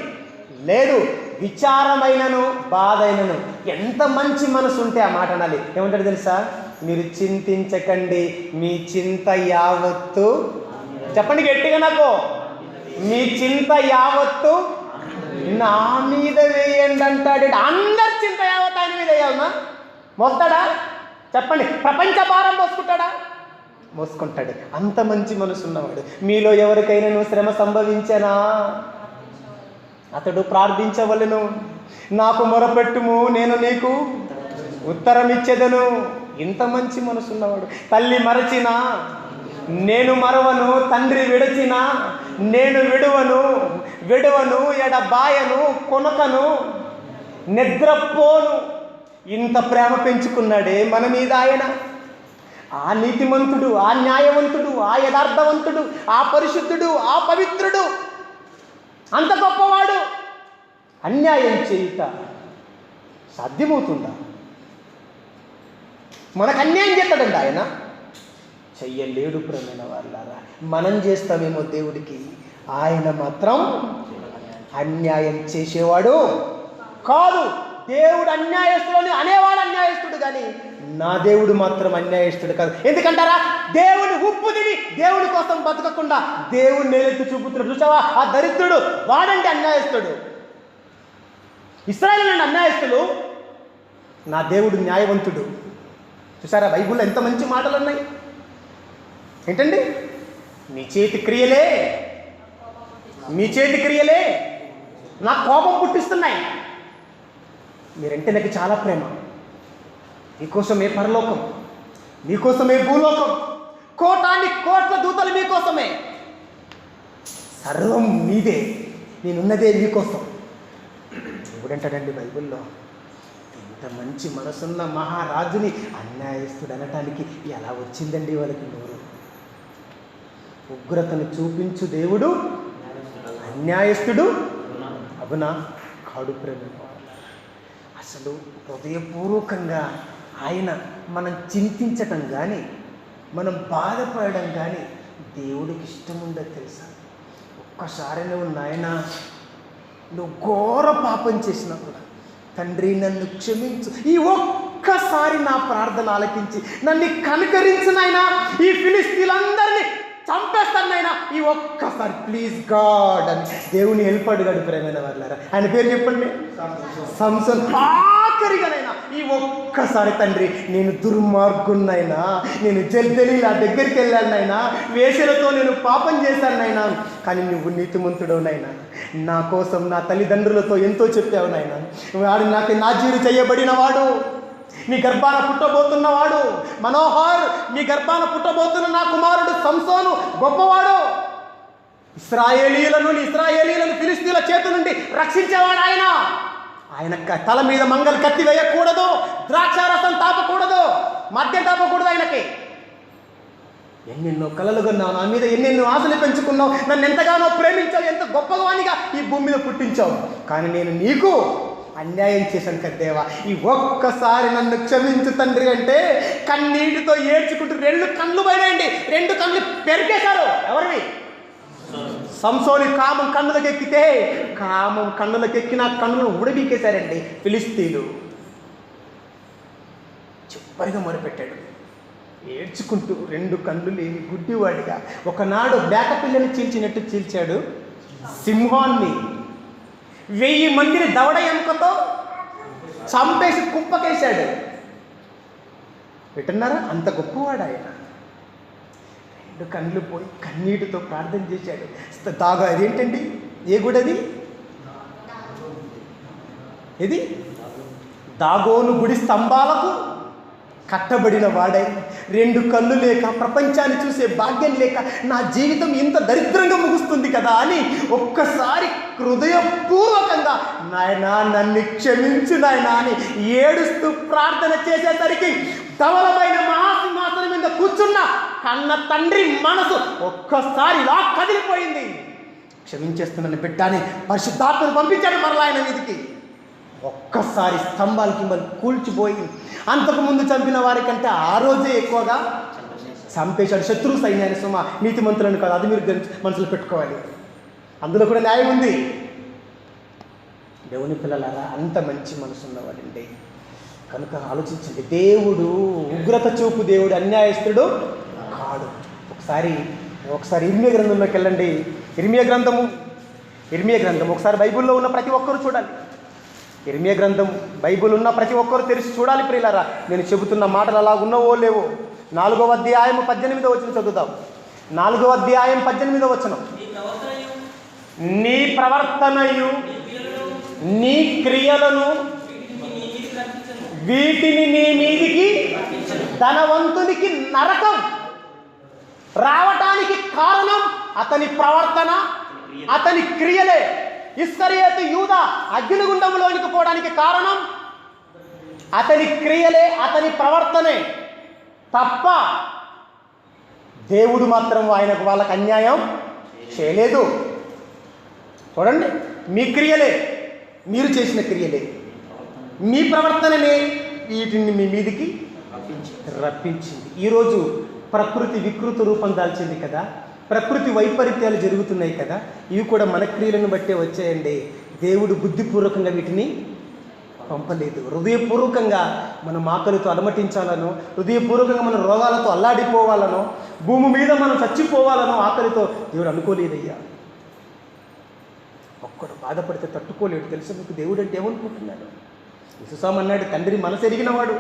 లేదు. విచారమైనను బాధైనను. ఎంత మంచి మనసు ఉంటే ఆ మాట అనాలి. ఏమంటాడు తెలుసా? మీరు చింతించకండి, మీ చింత యావత్తు, చెప్పండి గట్టిగా నాకు, మీ చింత యావత్తు నా మీద వేయండి అంటాడు. అందరి చింత యావత్తు ఆయన మీద వేయాలన్నా? మోస్తాడా చెప్పండి? ప్రపంచ భారం మోసుకుంటాడా? మోసుకుంటాడు. అంత మంచి మనసు ఉన్నవాడు. మీలో ఎవరికైనా శ్రమ సంభవించనా అతడు ప్రార్థించవలెను. నాకు మొరపెట్టుము, నేను నీకు ఉత్తరం ఇచ్చేదను. ఇంత మంచి మనసు ఉన్నవాడు. తల్లి మరచినా నేను మరవను, తండ్రి విడచినా నేను విడువను, ఎడబాయను, కొనకను, నిద్రపోను. ఇంత ప్రేమ పెంచుకున్నాడే మన మీద ఆయన. ఆ నీతిమంతుడు, ఆ న్యాయవంతుడు, ఆ యథార్థవంతుడు, ఆ పరిశుద్ధుడు, ఆ పవిత్రుడు, అంత గొప్పవాడు అన్యాయం చేయుట సాధ్యమవుతుందా? మనకు అన్యాయం చేస్తాడండి ఆయన? చెయ్యలేడు. ప్రేమైన వాళ్ళారా, మనం చేస్తామేమో దేవుడికి, ఆయన మాత్రం అన్యాయం చేసేవాడు కాదు. దేవుడు అన్యాయస్తుడు అనేవాడు అన్యాయస్తుడు, కానీ నా దేవుడు మాత్రం అన్యాయస్తుడు కాదు. ఎందుకంటారా? దేవుని ఉప్పు తిని దేవుడి కోసం బతకకుండా దేవుని నేలెత్తి చూపుతున్నాడు. చూసావా? ఆ దరిద్రుడు వాడంటే అన్యాయస్తుడు. ఇశ్రాయేలు అన్యాయస్తులు, నా దేవుడు న్యాయవంతుడు. చూసారా? బైబిల్లో ఎంత మంచి మాటలు ఉన్నాయి. ఏంటండి? మీ చేతి క్రియలే నాకు కోపం పుట్టిస్తున్నాయి. మీరంటే నాకు చాలా ప్రేమ. మీకోసమే పరలోకం, మీకోసమే భూలోకం, కోటాని కోట్ల దూతలు మీకోసమే, సర్వం మీదే, నేనున్నదే మీకోసం. దేవుడంటాడండి బైబిల్లో, ఇంత మంచి మనసున్న మహారాజుని అన్యాయస్తుడు అనటానికి ఎలా వచ్చిందండి వాళ్ళకి నోరు? ఉగ్రతను చూపించు దేవుడు అన్యాయస్తుడు అవునా? కాడు ప్రేమ. అసలు హృదయపూర్వకంగా ఆయన మనం చింతించటం కానీ, మనం బాధపడడం కానీ దేవుడికి ఇష్టం ఉండదు తెలుసా? ఒక్కసారి నువ్వు నాయన నువ్వు ఘోర పాపం చేసినా కూడా, తండ్రి నన్ను క్షమించు, ఈ ఒక్కసారి నా ప్రార్థన ఆలకించి నన్ను కనుకరించు నాయనా, ఈ ఫిలిస్తీన్లందరినీ చంపేస్తాను నాయనా, ఈ ఒక్కసారి ప్లీజ్ గాడ్ అని దేవుని హెల్ప్ అడిగాడు ప్రేమైన వాళ్ళారా. ఆయన పేరు చెప్పండి, సంసోన్. ఆఖరిగానైనా ఈ ఒక్కసారి తండ్రి నేను దుర్మార్గున్నైనా, నేను జల్దెలీలా దగ్గరికి వెళ్ళానైనా, వేషలతో నేను పాపం చేశానైనా, కానీ నువ్వు నీతిమంతుడవునైనా, నా కోసం నా తల్లిదండ్రులతో ఎంతో చెప్పావు నాయన, వాడు నాకు నాజీరు చేయబడిన వాడు, నీ గర్భాన పుట్టబోతున్నవాడు మనోహర్, నీ గర్భాన పుట్టబోతున్న నా కుమారుడు సంసోను గొప్పవాడు, ఇశ్రాయేలీలను ఫిలిస్తీన్ల చేతి నుండి రక్షించేవాడు ఆయన. ఆయన తల మీద మంగళ కత్తి వేయకూడదు, ద్రాక్షారసం తాపకూడదు, మద్యం తాపకూడదు. ఆయనకి ఎన్నెన్నో కలలు కన్నావు, నా మీద ఎన్నెన్నో ఆశలు పెంచుకున్నావు, నన్ను ఎంతగానో ప్రేమించావు, ఎంత గొప్పవానిగా ఈ భూమి మీద పుట్టించావు, కానీ నేను నీకు అన్యాయం చేశాను కదేవా, ఈ ఒక్కసారి నన్ను క్షమించు తండ్రి అంటే కన్నీటితో ఏడ్చుకుంటూ 2 కళ్ళు పోయినాయండి, 2 కళ్ళు పెరిగేశారు. ఎవరివి? సంసోని కామం కన్నులకు ఎక్కితే, కామం కన్నులకు ఎక్కిన కన్నులను ఉడబీకేశారండి ఫిలిస్తీన్లు. చివరిగా మొరపెట్టాడు ఏడ్చుకుంటూ, 2 కళ్ళు లేని గుడ్డివాడిగా. ఒకనాడు మేకపిల్లని చీల్చినట్టు చీల్చాడు సింహాన్ని, 1000 మందిని దవడ ఎముకతో చంపేసి కుప్పకేశాడు. వింటున్నారా? అంత గొప్పవాడు ఆయన. 2 కళ్ళు పోయి కన్నీటితో ప్రార్థన చేశాడు. అదేంటండి, ఏ గుడది? ఇది దాగోను గుడి స్తంభాలకు కట్టబడిన వాడై, 2 కళ్ళు లేక, ప్రపంచాన్ని చూసే భాగ్యం లేక, నా జీవితం ఇంత దరిద్రంగా ముగుస్తుంది కదా అని ఒక్కసారి హృదయపూర్వకంగా నాయనా నన్ను క్షమించు నాయనా అని ఏడుస్తూ ప్రార్థన చేసేసరికి ధవలమైన మహాసింహాసనం మీద కూర్చున్న కన్న తండ్రి మనసు ఒక్కసారి ఇలా కదిలిపోయింది. క్షమించేస్తున్నాను బిడ్డ అని పరిశుద్ధాత్మను పంపించాడు మరలా ఆయన మీదికి. ఒక్కసారి స్తంభాలకి మళ్ళీ కూల్చిపోయి, అంతకుముందు చంపిన వారి కంటే ఆ రోజే ఎక్కువగా చంపేశాడు శత్రు సైన్యాన్ని. సుమ నీతిమంతులను కాదు, అది మీరు మనసులో పెట్టుకోవాలి. అందులో కూడా న్యాయం ఉంది. దేవుని పిల్లలారా, అంత మంచి మనసు ఉన్నవాడండి. కనుక ఆలోచించండి, దేవుడు ఉగ్రత చూపు దేవుడు అన్యాయస్తుడు కాడు. ఒకసారి ఇర్మియా గ్రంథంలోకి వెళ్ళండి. ఇర్మియా గ్రంథం ఒకసారి బైబిల్లో ఉన్న ప్రతి ఒక్కరు చూడాలి. ఇర్మియా గ్రంథం బైబిల్ ఉన్న ప్రతి ఒక్కరు తెరిచి చూడాలి ప్రియులారా. నేను చెబుతున్న మాటలు అలా ఉన్నవో లేవో. 4వ అధ్యాయం 18వ వచనం చదువుతాం. 4వ అధ్యాయం 18వ వచనం. నీ ప్రవర్తనయు నీ క్రియలను వీటిని నీ మీదికి ధనవంతునికి నరకం రావటానికి కారణం అతని ప్రవర్తన, అతని క్రియలే. ఇస్కరియోతు యూదా అగ్నిగుండంలోనికి పోవడానికి కారణం అతని క్రియలే, అతని ప్రవర్తనే తప్ప దేవుడు మాత్రం వాళ్ళకు అన్యాయం చేయలేదు. చూడండి, మీ క్రియలే, మీరు చేసిన క్రియలే, మీ ప్రవర్తననే వీటిని మీ మీదికి రప్పించింది. ఈరోజు ప్రకృతి వికృత రూపం దాల్చింది కదా, ప్రకృతి వైపరీత్యాలు జరుగుతున్నాయి కదా, ఇవి కూడా మన క్రియలను బట్టే వచ్చాయండి. దేవుడు బుద్ధిపూర్వకంగా వీటిని పంపలేదు. హృదయపూర్వకంగా మనం ఆకలితో అలమటించాలనో, హృదయపూర్వకంగా మన రోగాలతో అల్లాడిపోవాలనో, భూమి మీద మనం చచ్చిపోవాలనో ఆకలితో దేవుడు అనుకోలేదయ్యా. ఒక్కడు బాధపడితే తట్టుకోలేడు. తెలుసు మీకు దేవుడు అంటే ఏమనుకుంటున్నాడు? యేసుస్వామి అన్నాడు, తండ్రి మనసు ఎరిగిన వాడు,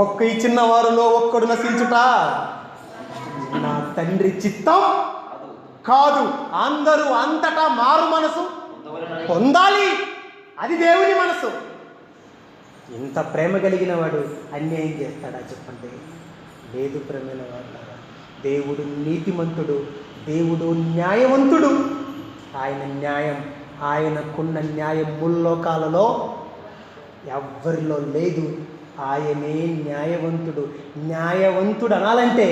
ఒక్క ఇచ్చిన వారిలో ఒక్కడు నశించుట నా తండ్రి చిత్తం కాదు, అందరూ అంతటా మారు మనసు పొందాలి. అది దేవుని మనసు. ఇంత ప్రేమ కలిగిన వాడు అన్యాయం చేస్తాడా చెప్పండి? లేదు ప్రేమైన వాళ్ళారా. దేవుడు నీతిమంతుడు, దేవుడు న్యాయవంతుడు. ఆయన న్యాయం, ఆయనకున్న న్యాయం ముల్లోకాలలో ఎవ్వరిలో లేదు. ఆయనే న్యాయవంతుడు. న్యాయవంతుడు అనాలంటే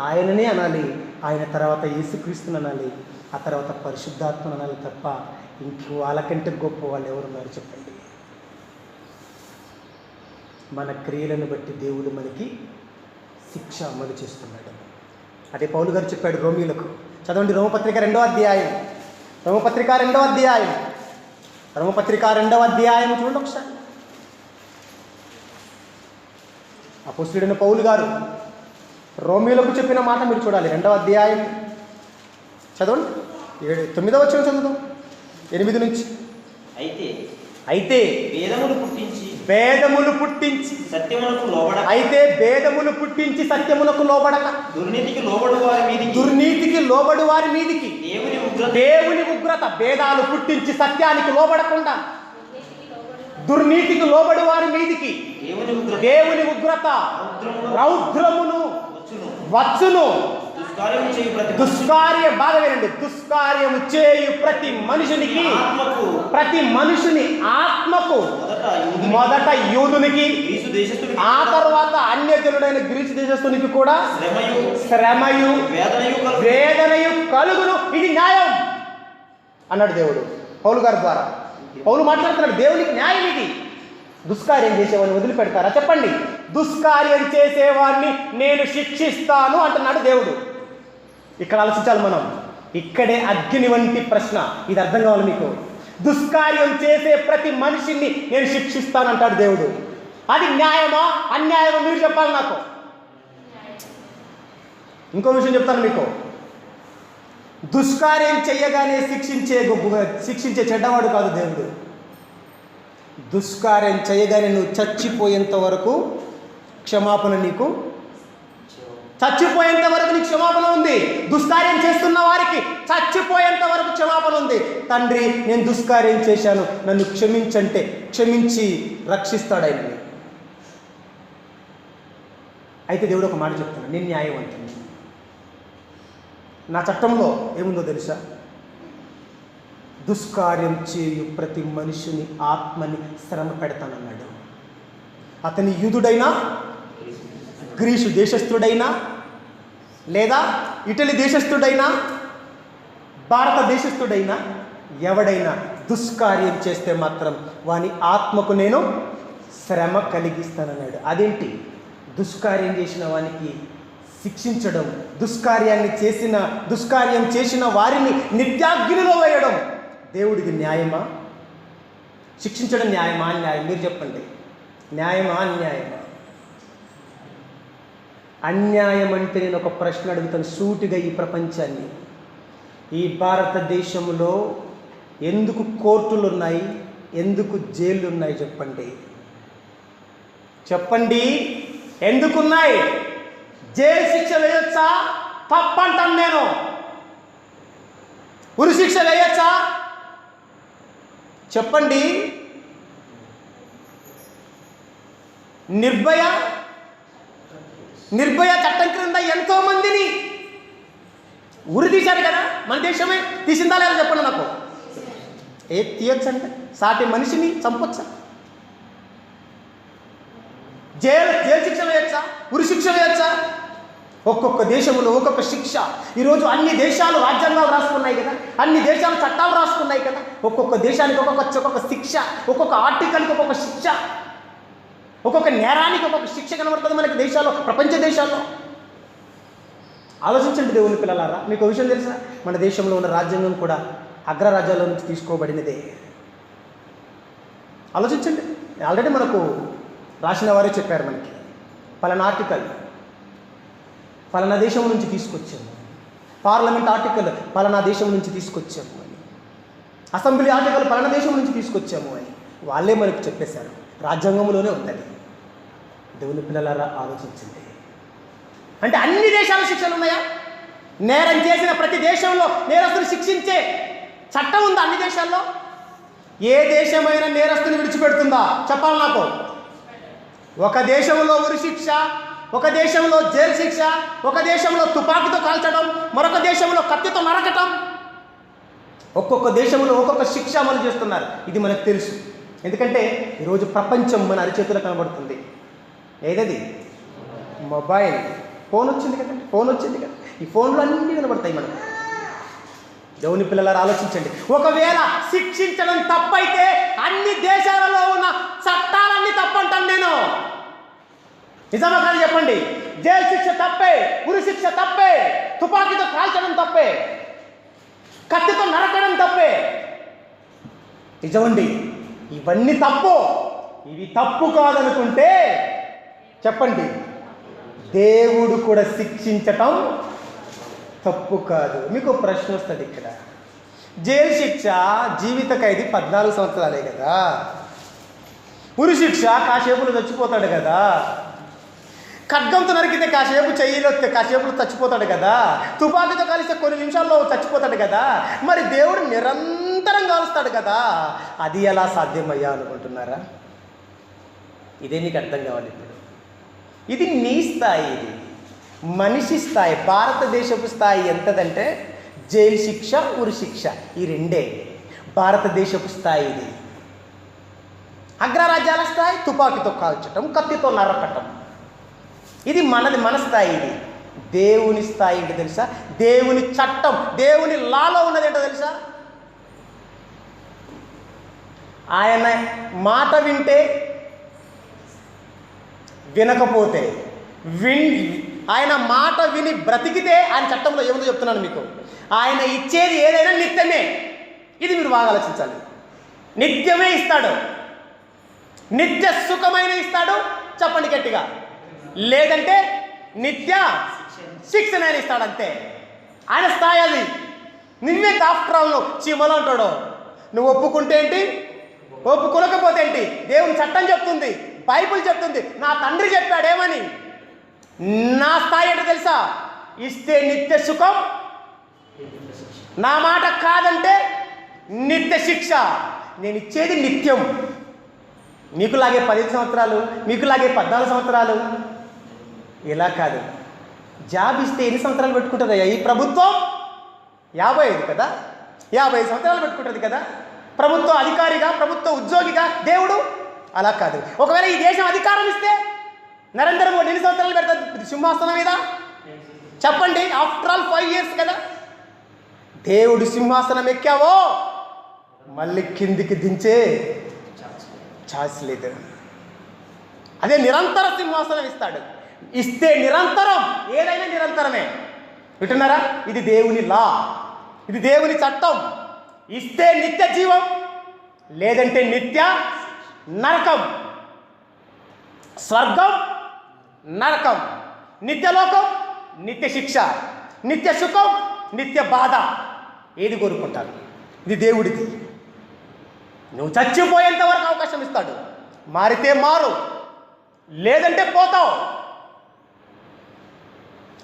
ఆయననే అనాలి. ఆయన తర్వాత యేసుక్రీస్తుని అనాలి. ఆ తర్వాత పరిశుద్ధాత్మను అనాలి తప్ప ఇంక వాళ్ళకంటే గొప్ప వాళ్ళు ఎవరున్నారు చెప్పండి? మన క్రియలను బట్టి దేవుడు మనకి శిక్ష అమలు చేస్తున్నాడు. అదే పౌలు గారు చెప్పాడు రోమీయులకు. చదవండి, రోమపత్రిక 2వ అధ్యాయం. రోమపత్రిక 2వ అధ్యాయం. రోమపత్రిక 2వ అధ్యాయం చూడండి ఒకసారి. అపోస్తలుడైన పౌలు గారు రోమీయులకు చెప్పిన మాట మీరు చూడాలి. 2వ అధ్యాయం చదవండి. 9వ వచనం చదువుదాం, 8 నుంచి. అయితే భేదములు పుట్టించి సత్యమునకు లోబడక, అయితే భేదములు పుట్టించి సత్యమునకు లోబడక దుర్నీతికి లోబడు వారి మీదికి దేవుని ఉగ్రత భేదాలు పుట్టించి సత్యానికి లోబడకుండా దుర్నీతికి లోబడు వారి మీదికి దేవుని ఉగ్రత రౌద్రమును వచ్చును. దుష్కార్యం బాగా వినండి. దుష్కార్యము చేయు ప్రతి మనుషుని ఆత్మకు మొదట యూదునికి, ఆ తర్వాత అన్యజనుడైన గ్రీసు దేశస్థునికి కూడా శ్రమయు వేదనయు కలుగును. ఇది న్యాయం అన్నాడు దేవుడు పౌలు గారి ద్వారా. పౌలు మాట్లాడుతున్నాడు, దేవునికి న్యాయం ఇది. దుష్కార్యం చేసేవాడిని వదిలిపెడతారా చెప్పండి? దుష్కార్యం చేసేవాడిని నేను శిక్షిస్తాను అంటున్నాడు దేవుడు. ఇక్కడ ఆలోచించాలి మనం. ఇక్కడే అగ్ని వంటి ప్రశ్న. ఇది అర్థం కావాలి మీకు. దుష్కార్యం చేసే ప్రతి మనిషిని నేను శిక్షిస్తానంటాడు దేవుడు. అది న్యాయమా అన్యాయమా మీరు చెప్పాలి నాకు. ఇంకో విషయం చెప్తాను మీకు. దుష్కార్యం చెయ్యగానే శిక్షించే చెడ్డవాడు కాదు దేవుడు. దుష్కార్యం చేయగానే నువ్వు చచ్చిపోయేంత వరకు క్షమాపణ నీకు క్షమాపణ ఉంది. దుష్కార్యం చేస్తున్న వారికి చచ్చిపోయేంత వరకు క్షమాపణ ఉంది. తండ్రి, నేను దుష్కార్యం చేశాను, నన్ను క్షమించంటే క్షమించి రక్షిస్తాడు ఆయన్ని. అయితే దేవుడు ఒక మాట చెప్తున్నాడు, నేను న్యాయవంతుని. నా చట్టంలో ఏముందో తెలుసా? దుష్కార్యం చేయు ప్రతి మనిషిని ఆత్మని శ్రమ పెడతానన్నాడు. అతని యూదుడైనా, గ్రీసు దేశస్థుడైనా, లేదా ఇటలీ దేశస్థుడైనా, భారతదేశస్థుడైనా, ఎవడైనా దుష్కార్యం చేస్తే మాత్రం వాని ఆత్మకు నేను శ్రమ కలిగిస్తానన్నాడు. అదేంటి? దుష్కార్యం చేసిన వానికి శిక్షించడం, దుష్కార్యం చేసిన వారిని నిత్యాగ్నిలో వేయడం దేవుడికి న్యాయమా? శిక్షించడం న్యాయమా అన్యాయం? మీరు చెప్పండి. న్యాయమా అన్యాయమా? అన్యాయం అంటే నేను ఒక ప్రశ్న అడుగుతాను సూటిగా ఈ ప్రపంచాన్ని. ఈ భారతదేశంలో ఎందుకు కోర్టులు ఉన్నాయి, ఎందుకు జైళ్ళు ఉన్నాయి చెప్పండి? చెప్పండి, ఎందుకున్నాయి? జైలు శిక్ష వేయొచ్చా? తప్పంటాను నేను. ఉరి శిక్ష వేయొచ్చా? చెప్పండి. నిర్భయ చట్టం క్రింద ఎంతో మందిని ఉరి తీశారు కదా. మన దేశమే తీసిందా లేదా చెప్పండి నాకు. తీయొచ్చంటే సాటి మనిషిని చంపొచ్చా? జైలు శిక్ష వేయచ్చా? ఉరి శిక్ష వేయచ్చా? ఒక్కొక్క దేశంలో ఒక్కొక్క శిక్ష. ఈరోజు అన్ని దేశాలు రాజ్యాంగాలు రాసుకున్నాయి కదా, అన్ని దేశాలు చట్టాలు రాసుకున్నాయి కదా. ఒక్కొక్క దేశానికి ఒక్కొక్క శిక్ష, ఒక్కొక్క ఆర్టికల్కి ఒక్కొక్క శిక్ష, ఒక్కొక్క నేరానికి ఒక్కొక్క శిక్ష కనబడుతుంది మనకి దేశాల్లో, ప్రపంచ దేశాల్లో. ఆలోచించండి దేవుని పిల్లలారా. మీకు ఒక విషయం తెలుసా? మన దేశంలో ఉన్న రాజ్యాంగం కూడా అగ్రరాజ్యాల నుంచి తీసుకోబడినదే. ఆలోచించండి. ఆల్రెడీ మనకు రాసిన వారే చెప్పారు మనకి, పలానా ఆర్టికల్ పలానా దేశం నుంచి తీసుకొచ్చాము, పార్లమెంట్ ఆర్టికల్ పలానా దేశం నుంచి తీసుకొచ్చాము అని, అసెంబ్లీ ఆర్టికల్ పలానా దేశం నుంచి తీసుకొచ్చాము అని వాళ్ళే మనకు చెప్పేశారు. రాజ్యాంగంలోనే ఉందని. దేవుని పిల్లలారా ఆలోచించండి. అంటే అన్ని దేశాల శిక్షలు ఉన్నాయా? నేరం చేసిన ప్రతి దేశంలో నేరస్తుని శిక్షించే చట్టం ఉందా అన్ని దేశాల్లో? ఏ దేశమైనా నేరస్తుని విడిచిపెడుతుందా చెప్పాలి నాకు? ఒక దేశంలో ఉరి శిక్ష, ఒక దేశంలో జైలు శిక్ష, ఒక దేశంలో తుపాకీతో కాల్చడం, మరొక దేశంలో కత్తితో నరకటం. ఒక్కొక్క దేశంలో ఒక్కొక్క శిక్ష అమలు చేస్తున్నారు. ఇది మనకు తెలుసు. ఎందుకంటే ఈరోజు ప్రపంచం మన అరిచేతిలో కనబడుతుంది. ఏదది? మొబైల్ ఫోన్ వచ్చింది కదండి. ఫోన్ వచ్చింది కదా. ఈ ఫోన్లో అన్నీ కనబడతాయి మనకు. దేవుని పిల్లలారా ఆలోచించండి. ఒకవేళ శిక్షించడం తప్పైతే అన్ని దేశాలలో ఉన్న చట్టాలన్నీ తప్పంటాను నేను. నిజమా కాదు చెప్పండి? జైలు శిక్ష తప్పే, ఉరి శిక్ష తప్పే, తుపాకీతో కాల్చడం తప్పే, కత్తితో నరకడం తప్పే. నిజమండి, ఇవన్నీ తప్పు. ఇవి తప్పు కాదనుకుంటే చెప్పండి, దేవుడు కూడా శిక్షించటం తప్పు కాదు. మీకు ప్రశ్న వస్తుంది ఇక్కడ. జైలు శిక్ష జీవిత ఖైదీ 14 సంవత్సరాలే కదా. ఉరి శిక్ష కాసేపులో చచ్చిపోతాడు కదా. ఖడ్గంతో నరికితే కాసేపు చెయ్యిలో కాసేపులో చచ్చిపోతాడు కదా. తుపాకీతో కలిస్తే కొన్ని నిమిషాల్లో చచ్చిపోతాడు కదా. మరి దేవుడు నిరంతరం కాలుస్తాడు కదా. అది ఎలా సాధ్యమయ్యా అనుకుంటున్నారా? ఇదే నీకు అర్థం కావాలి ఇప్పుడు. ఇది నీ స్థాయి, ఇది మనిషి స్థాయి. భారతదేశపు స్థాయి ఎంతదంటే జైలు శిక్ష, ఉరి శిక్ష, ఈ రెండే భారతదేశపు స్థాయి. ఇది అగ్రరాజ్యాల స్థాయి తుపాకీతో కాల్చటం, కత్తితో నరకటం. ఇది మన స్థాయి. ఇది దేవుని స్థాయి ఏంటో తెలుసా? దేవుని చట్టం, దేవుని లాలో ఉన్నది ఏంటో తెలుసా? ఆయన మాట వింటే, వినకపోతే, ఆయన మాట విని బ్రతికితే ఆయన చట్టంలో ఏముందో చెప్తున్నాను మీకు. ఆయన ఇచ్చేది ఏదైనా నిత్యమే. ఇది మీరు బాగా ఆలోచించాలి. నిత్యమే ఇస్తాడు, నిత్య సుఖమైన ఇస్తాడు. చెప్పండి గట్టిగా. లేదంటే నిత్య శిక్షణ ఇస్తాడు, అంతే. ఆయన స్థాయి అది. నువ్వే ఆఫ్టర్ ఆల్ నువ్వు చీమలో అంటాడు. నువ్వు ఒప్పుకుంటే ఏంటి, ఒప్పుకోలేకపోతే ఏంటి? దేవుని చట్టం చెప్తుంది, బైబిల్ చెప్తుంది, నా తండ్రి చెప్పాడేమని. నా స్థాయి ఏంటో తెలుసా? ఇస్తే నిత్య సుఖం, నా మాట కాదంటే నిత్య శిక్ష. నేను ఇచ్చేది నిత్యం. మీకులాగే 15 సంవత్సరాలు, మీకులాగే 14 సంవత్సరాలు ఇలా కాదు. జాబ్ ఇస్తే ఎన్ని సంవత్సరాలు పెట్టుకుంటుందయ్యా ఈ ప్రభుత్వం? 55 కదా, 55 సంవత్సరాలు పెట్టుకుంటుంది కదా ప్రభుత్వ అధికారిగా, ప్రభుత్వ ఉద్యోగిగా. దేవుడు అలా కాదు. ఒకవేళ ఈ దేశం అధికారం ఇస్తే నరేంద్ర మోడీ ఎన్ని సంవత్సరాలు పెడతాడు సింహాసనం మీద? చెప్పండి. ఆఫ్టర్ ఆల్ 5 years కదా. దేవుడు సింహాసనం ఎక్కావో మళ్ళీ కిందికి దించే ఛాన్స్ లేదు. అదే నిరంతర సింహాసనం ఇస్తాడు. ఇస్తే నిరంతరం, ఏదైనా నిరంతరమే. వింటున్నారా? ఇది దేవుని లా, ఇది దేవుని చట్టం. ఇస్తే నిత్య జీవం, లేదంటే నిత్య నరకం. స్వర్గం, నరకం. నిత్యలోకం, నిత్య శిక్ష. నిత్య సుఖం, నిత్య బాధ. ఏది కోరుకుంటారు? ఇది దేవుడిది. నువ్వు చచ్చిపోయేంత వరకు అవకాశం ఇస్తాడు. మారితే మారు, లేదంటే పోతావు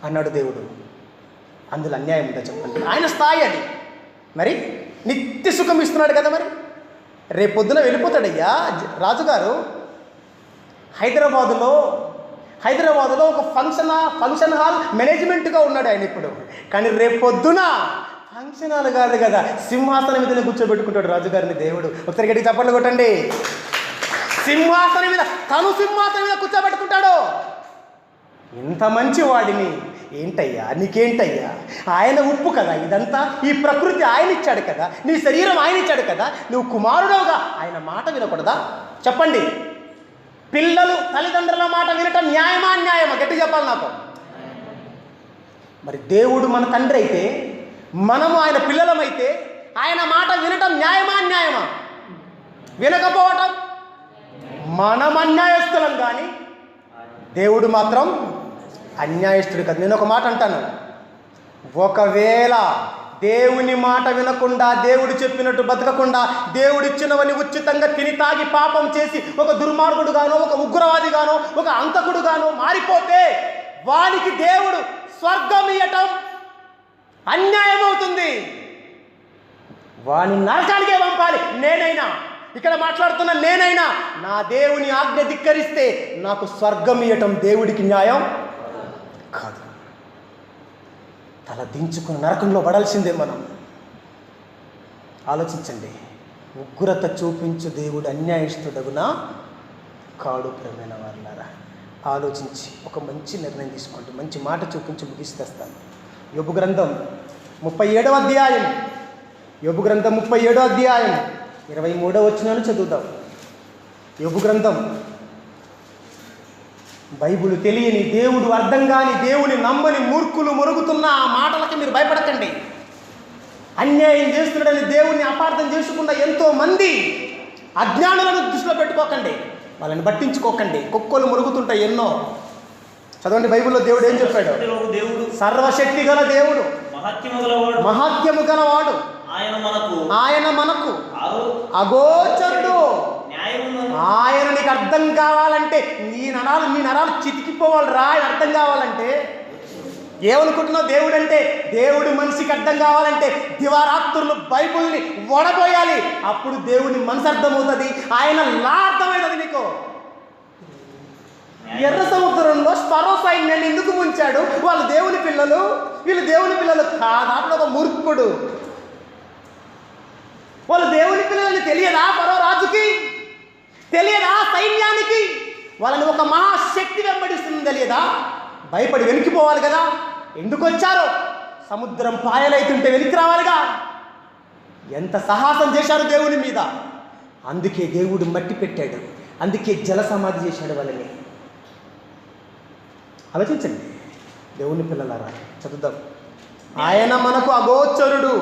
అన్నాడు దేవుడు. అందులో అన్యాయం ఉందా చెప్పండి? ఆయన స్థాయి అది. మరి నిత్య సుఖం ఇస్తున్నాడు కదా. మరి రేపొద్దున వెళ్ళిపోతాడయ్యా రాజుగారు. హైదరాబాదులో ఒక ఫంక్షన్ హాల్ మేనేజ్మెంట్గా ఉన్నాడు ఆయన ఇప్పుడు. కానీ రేపొద్దున ఫంక్షన్ హాల్ కాదు కదా, సింహాసనం మీద కూర్చోబెట్టుకుంటాడు రాజుగారిని దేవుడు. ఒకసారి గట్టిగా చప్పట్లు కొట్టండి. సింహాసనం మీద, తను సింహాసనం మీద కూర్చోబెట్టుకుంటాడు. ఇంత మంచి వాడిని ఏంటయ్యా, నీకేంటయ్యా? ఆయన ఉప్పు కదా ఇదంతా. ఈ ప్రకృతి ఆయన ఇచ్చాడు కదా, నీ శరీరం ఆయన ఇచ్చాడు కదా. నువ్వు కుమారుడుగా ఆయన మాట వినకూడదా? చెప్పండి. పిల్లలు తల్లిదండ్రుల మాట వినటం న్యాయమా అన్యాయమా? గట్టి చెప్పాలి నాకు. మరి దేవుడు మన తండ్రి అయితే, మనము ఆయన పిల్లలమైతే ఆయన మాట వినటం న్యాయమా అన్యాయమా? వినకపోవటం మనం అన్యాయస్తులం, కానీ దేవుడు మాత్రం అన్యాయస్తుడు కదా. నేను ఒక మాట అంటాను. ఒకవేళ దేవుని మాట వినకుండా, దేవుడు చెప్పినట్టు బతకకుండా, దేవుడిచ్చినవని ఉచితంగా తిని తాగి పాపం చేసి ఒక దుర్మార్గుడుగానో, ఒక ఉగ్రవాదిగానో, ఒక అంతకుడుగానో మారిపోతే వానికి దేవుడు స్వర్గం ఇయ్యటం అన్యాయం అవుతుంది. వాని నరకానికే పంపాలి. నేనైనా ఇక్కడ మాట్లాడుతున్న నేనైనా నా దేవుని ఆజ్ఞ ధిక్కరిస్తే నాకు స్వర్గం ఇయ్యటం దేవుడికి న్యాయం కాదు. తల దించుకుని నరకంలో పడాల్సిందే మనం. ఆలోచించండి. ఉగ్రత చూపించు దేవుడు అన్యాయస్తుడగునా కాడు. ప్రేమైన వారులారా, ఆలోచించి ఒక మంచి నిర్ణయం తీసుకోండి. మంచి మాట చూపించి ముగిస్తేస్తాను. యోబు గ్రంథం 37వ అధ్యాయం, యోబు గ్రంథం 37వ అధ్యాయం 23వ వచనాన్ని చదువుదాం. యోబు గ్రంథం. బైబిల్ తెలియని, దేవుడు అర్థం కాని, దేవుని నమ్మని మూర్ఖులు మొరుగుతున్న ఆ మాటలకి మీరు భయపడకండి. అన్యాయం చేస్తున్నాడని దేవుణ్ణి అపార్థం చేసుకున్న ఎంతో మంది అజ్ఞానులను దృష్టిలో పెట్టుకోకండి, వాళ్ళని పట్టించుకోకండి. కుక్కలు మురుగుతుంటాయి ఎన్నో. చదవండి, బైబిల్లో దేవుడు ఏం చెప్పాడు? దేవుడు సర్వశక్తి గల దేవుడు, మహాత్యము గలవాడు, ఆయన మనకు అగోచరుడు. ఆయన నీకు అర్థం కావాలంటే నీ నరాలు చితికిపోవాలి రా. అర్థం కావాలంటే ఏమనుకుంటున్నావు? దేవుడు అంటే, దేవుడు మనిషికి అర్థం కావాలంటే దివారాత్రులు బైబుల్ని వడబోయాలి. అప్పుడు దేవుని మనసు అర్థమవుతుంది, ఆయన లా అర్థమవుతుంది నీకు. ఎర్ర సముద్రంలో స్పరో సైన్యాన్ని ఎందుకు ముంచాడు? వాళ్ళు దేవుని పిల్లలు, వీళ్ళు దేవుని పిల్లలు కాదా? అప్పుడు ఒక మూర్ఖుడు. వాళ్ళు దేవుని పిల్లలని తెలియదా? ఫరో రాజుకి తెలియదా? సైన్యానికి వాళ్ళని ఒక మహాశక్తి వెంబడిస్తుంది తెలియదా? భయపడి వెనక్కిపోవాలి కదా. ఎందుకు వచ్చారో? సముద్రం పాయలైతుంటే వెనక్కి రావాలిగా. ఎంత సాహసం చేశారు దేవుని మీద. అందుకే దేవుడు మట్టి పెట్టాడు, అందుకే జల సమాధి చేశాడు వాళ్ళని. ఆలోచించండి దేవుని పిల్లలారా, చదువుదాం. ఆయన మనకు అగోచరుడు,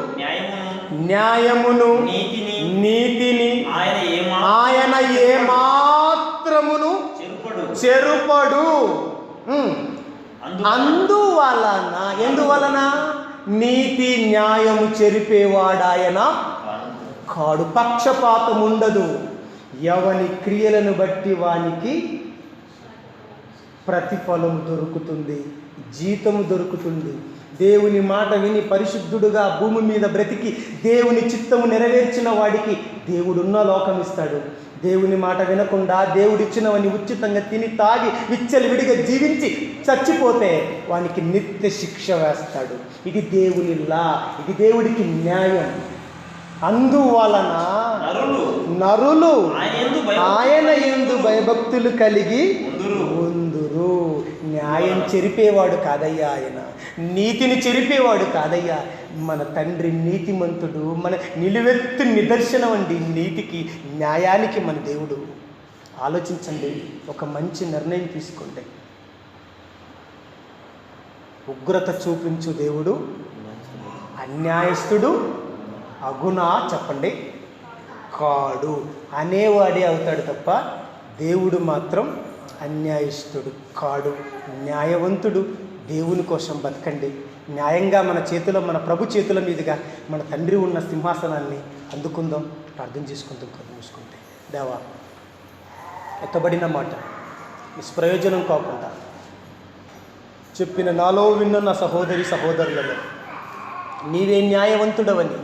న్యాయమును నీతిని ఆయన ఏమాత్రమును చెరుపడు. ఎందువలన నీతి న్యాయము చెరిపేవాడాయన కాడు. పక్షపాతం ఉండదు. ఎవని క్రియలను బట్టి వానికి ప్రతిఫలం దొరుకుతుంది, జీతము దొరుకుతుంది. దేవుని మాట విని పరిశుద్ధుడుగా భూమి మీద బ్రతికి దేవుని చిత్తము నెరవేర్చిన వాడికి దేవుడున్న లోకం ఇస్తాడు. దేవుని మాట వినకుండా దేవుడిచ్చినవని ఉచితంగా తిని తాగి విచ్చలవిడిగా జీవించి చచ్చిపోతే వానికి నిత్య శిక్ష వేస్తాడు. ఇది దేవుని లా, ఇది దేవుడికి న్యాయం. అందువలన నరులు ఆయన యందు భయభక్తులు కలిగి ఉందురు. న్యాయం చెరిపేవాడు కాదయ్యా ఆయన, నీతిని చెరిపేవాడు కాదయ్యా. మన తండ్రి నీతిమంతుడు, మన నిలువెత్తు నిదర్శనం అండి నీతికి, న్యాయానికి మన దేవుడు. ఆలోచించండి, ఒక మంచి నిర్ణయం తీసుకోండి. ఉగ్రత చూపించు దేవుడు అన్యాయస్తుడు అగునా? చెప్పండి. కాడు. అనేవాడే అవుతాడు తప్ప దేవుడు మాత్రం అన్యాయస్తుడు కాడు. న్యాయవంతుడు. దేవుని కోసం బతకండి. న్యాయంగా మన చేతిలో, మన ప్రభు చేతుల మీదుగా మన తండ్రి ఉన్న సింహాసనాన్ని అందుకుందాం. ప్రార్థన చేసుకుందాం కళ్ళు మూసుకుంటే. దేవా, ఎత్తబడిన మాట నిష్ప్రయోజనం కాకుండా చెప్పిన నాలో విన్న నా సహోదరి సహోదరులలో నీవే న్యాయవంతుడవని,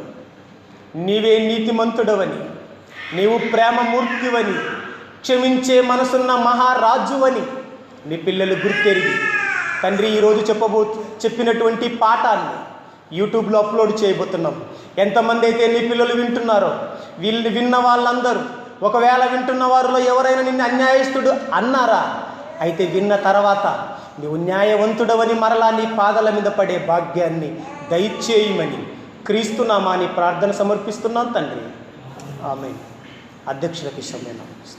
నీవే నీతిమంతుడవని, నీవు ప్రేమమూర్తివని, క్షమించే మనసున్న మహారాజువని నీ పిల్లలు గుర్తెరిగి తండ్రి ఈరోజు చెప్పినటువంటి పాఠాన్ని యూట్యూబ్లో అప్లోడ్ చేయబోతున్నాం. ఎంతమంది అయితే నీ పిల్లలు వింటున్నారో వీళ్ళు విన్న వాళ్ళందరూ, ఒకవేళ వింటున్న వారిలో ఎవరైనా నిన్ను అన్యాయస్తుడు అన్నారా? అయితే విన్న తర్వాత నీవు న్యాయవంతుడవని మరలా నీ పాదాల మీద పడే భాగ్యాన్ని దయచేయమని క్రీస్తు నామాని ప్రార్థన సమర్పిస్తున్నాను తండ్రి. ఆమేన్. అధ్యక్షులకి సమయం.